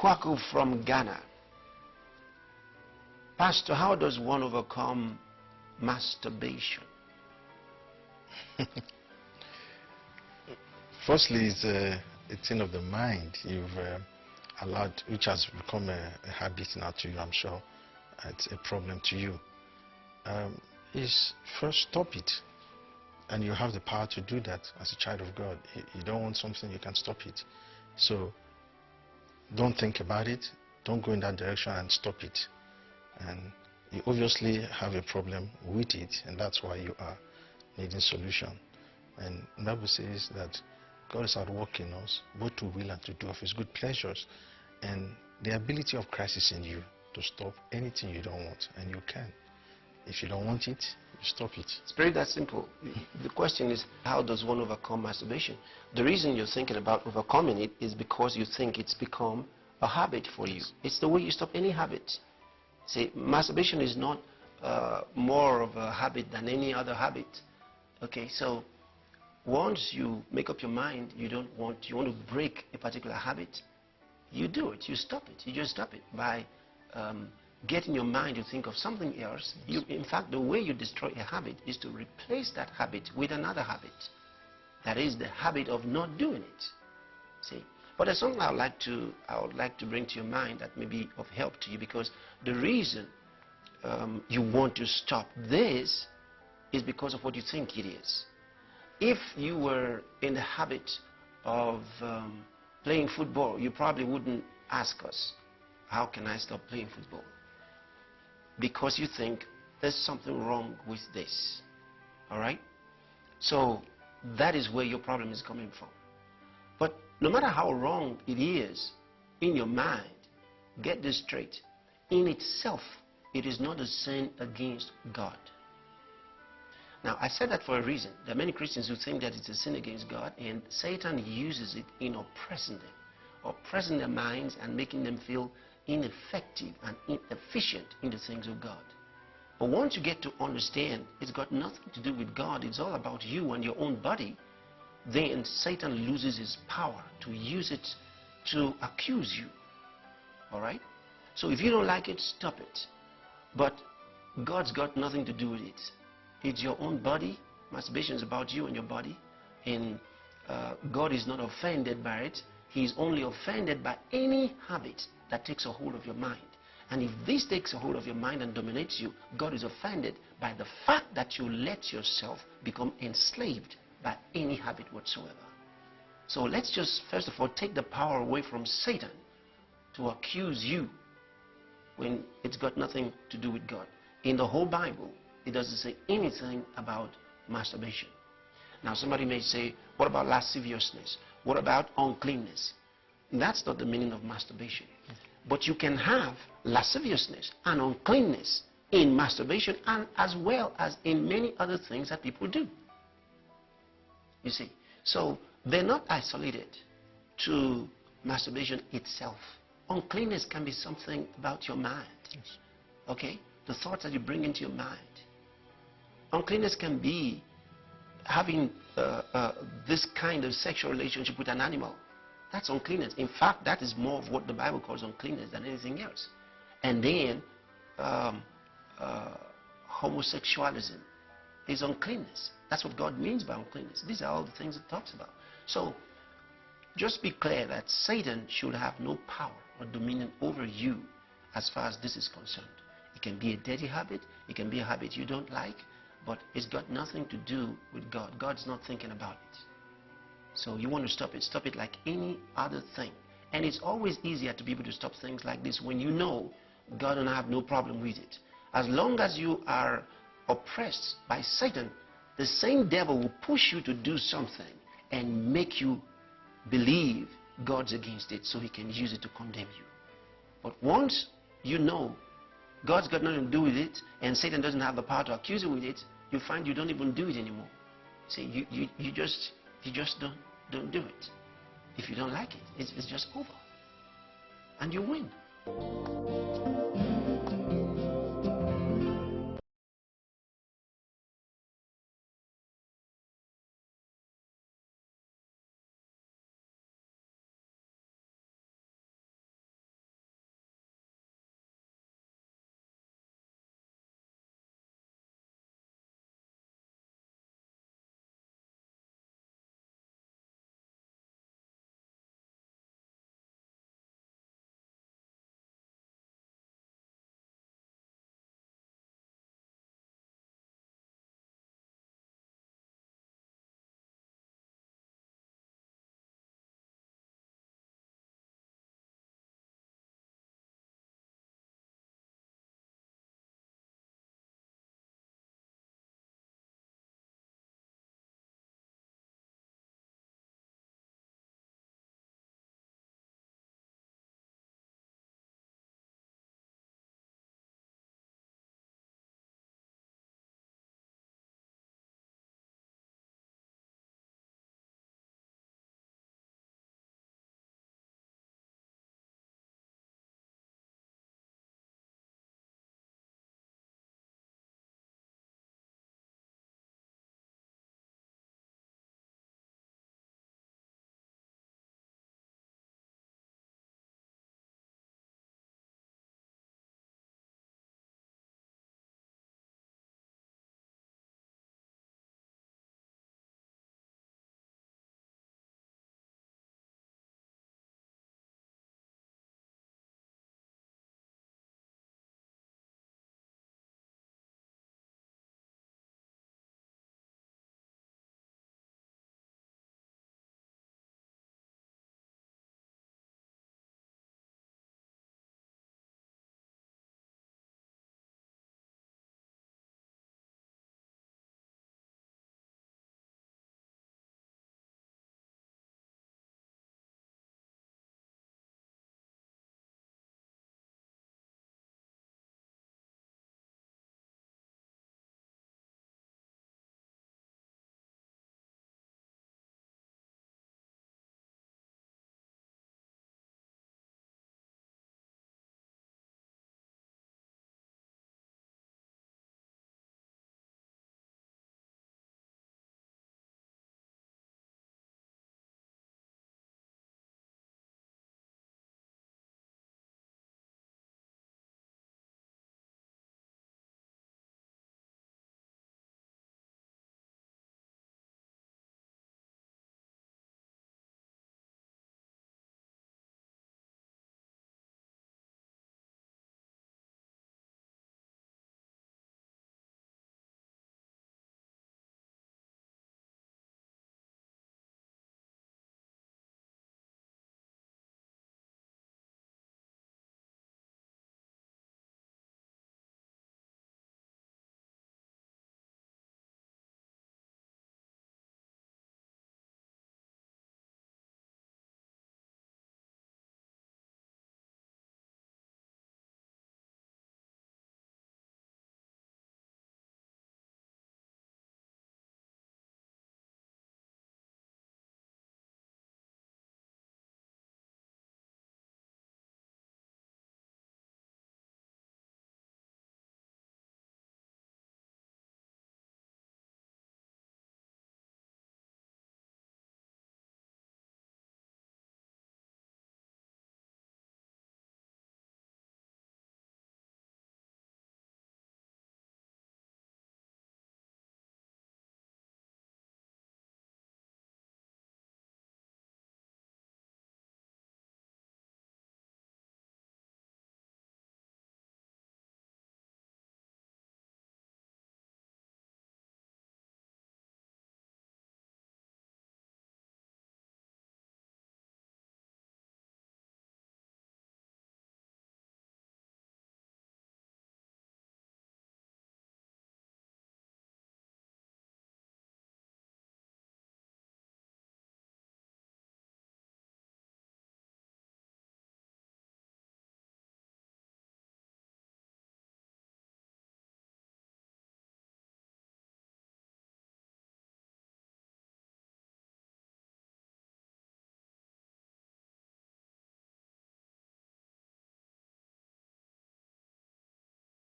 Kwaku from Ghana. Pastor, how does one overcome masturbation? Firstly, it's a thing of the mind you've allowed, which has become a habit now to you, I'm sure. It's a problem to you. Is first stop it. And you have the power to do that as a child of God. You don't want something, you can stop it. So don't think about it. Don't go in that direction and stop it. And you obviously have a problem with it, and that's why you are needing solution. And the Bible says that God is at work in us, both to will and to do of his good pleasures. And the ability of Christ is in you to stop anything you don't want, and you can. If you don't want it, you stop it. It's very that simple. The question is, how does one overcome masturbation? The reason you're thinking about overcoming it is because you think it's become a habit for you. It's the way you stop any habit. See, masturbation is not more of a habit than any other habit. Okay, so once you make up your mind, you want to break a particular habit, you do it, you stop it, you just stop it by getting your mind to think of something else. In fact, the way you destroy a habit is to replace that habit with another habit. That is the habit of not doing it. See, but there's something I would like to bring to your mind that may be of help to you, because the reason you want to stop this is because of what you think it is. If you were in the habit of playing football, you probably wouldn't ask us, how can I stop playing football? Because you think there's something wrong with this. All right? So that is where your problem is coming from. But no matter how wrong it is in your mind, get this straight. In itself, it is not a sin against God. Now, I said that for a reason. There are many Christians who think that it's a sin against God, and Satan uses it in oppressing their minds and making them feel ineffective and inefficient in the things of God. But once you get to understand it's got nothing to do with God, it's all about you and your own body, then Satan loses his power to use it to accuse you. All right? So if you don't like it, stop it. But God's got nothing to do with it. It's your own body. Masturbation is about you and your body. And God is not offended by it. He is only offended by any habit that takes a hold of your mind. And if this takes a hold of your mind and dominates you, God is offended by the fact that you let yourself become enslaved by any habit whatsoever. So let's just, first of all, take the power away from Satan to accuse you when it's got nothing to do with God. In the whole Bible, it doesn't say anything about masturbation. Now somebody may say, what about lasciviousness? What about uncleanness? That's not the meaning of masturbation. But you can have lasciviousness and uncleanness in masturbation, and as well as in many other things that people do. You see, so they're not isolated to masturbation itself. Uncleanness can be something about your mind. Yes. Okay? The thoughts that you bring into your mind. Uncleanness can be having this kind of sexual relationship with an animal. That's uncleanness. In fact, that is more of what the Bible calls uncleanness than anything else. And then homosexualism is uncleanness. That's what God means by uncleanness. These are all the things it talks about. So just be clear that Satan should have no power or dominion over you as far as this is concerned. It can be a dirty habit. It can be a habit you don't like. But it's got nothing to do with God. God's not thinking about it. So you want to stop it. Stop it like any other thing. And it's always easier to be able to stop things like this when you know God and I have no problem with it. As long as you are oppressed by Satan, the same devil will push you to do something and make you believe God's against it so he can use it to condemn you. But once you know God's got nothing to do with it and Satan doesn't have the power to accuse you with it, you find you don't even do it anymore. See, you just don't do it. If you don't like it, it's just over. And you win.